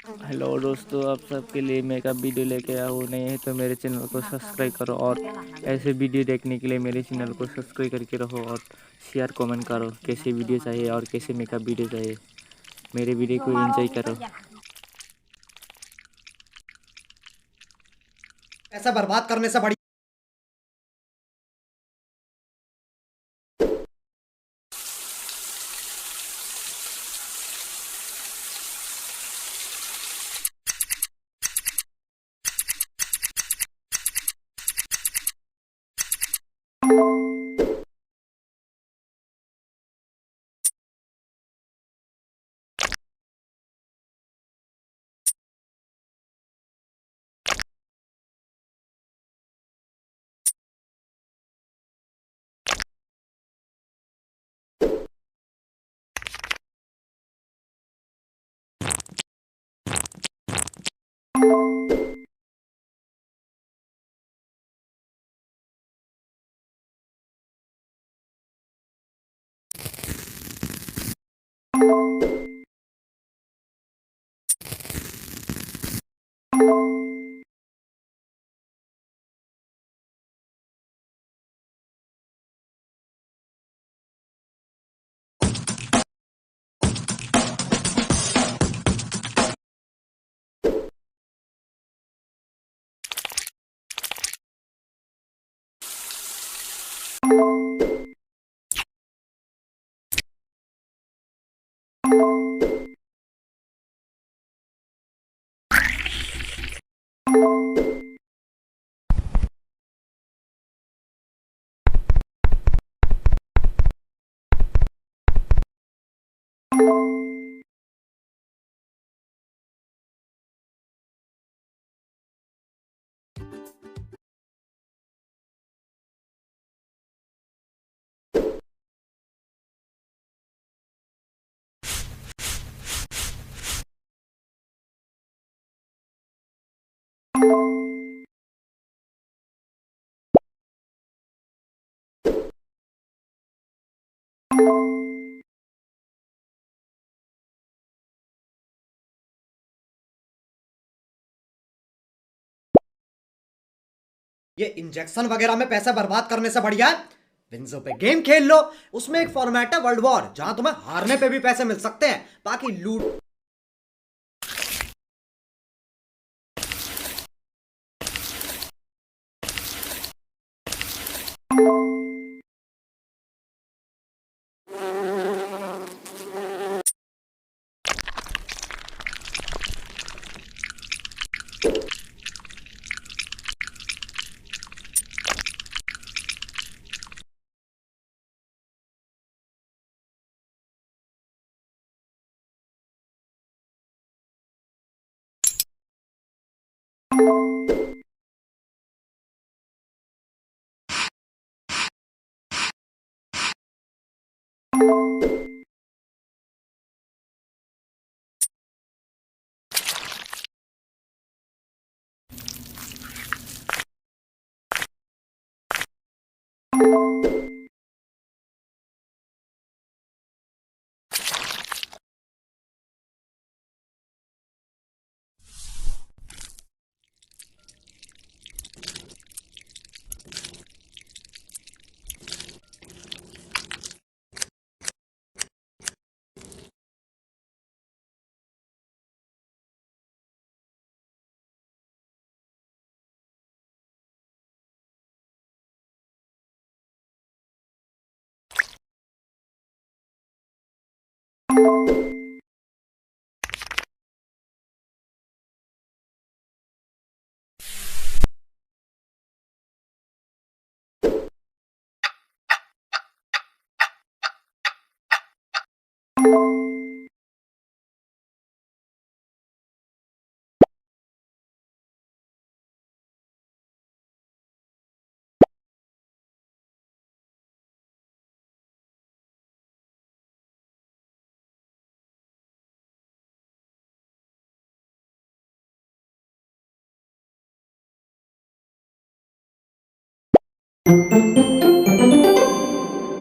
Hello दोस्तों, आप सबके लिए मेकअप वीडियो लेके आया हूँ। नहीं है तो मेरे चैनल को सब्सक्राइब करो और ऐसे वीडियो देखने के लिए मेरे चैनल को सब्सक्राइब करके रहो और शेयर कमेंट करो कैसे वीडियो चाहिए और कैसे मेकअप वीडियो चाहिए। मेरे वीडियो को एंजॉय करो। पैसा बर्बाद करने से बड़ी ये इंजेक्शन वगैरह में पैसा बर्बाद करने से बढ़िया है विंजो पे गेम खेल लो। उसमें एक फॉर्मेट है वर्ल्ड वॉर, जहां तुम्हें हारने पे भी पैसे मिल सकते हैं। बाकी लूट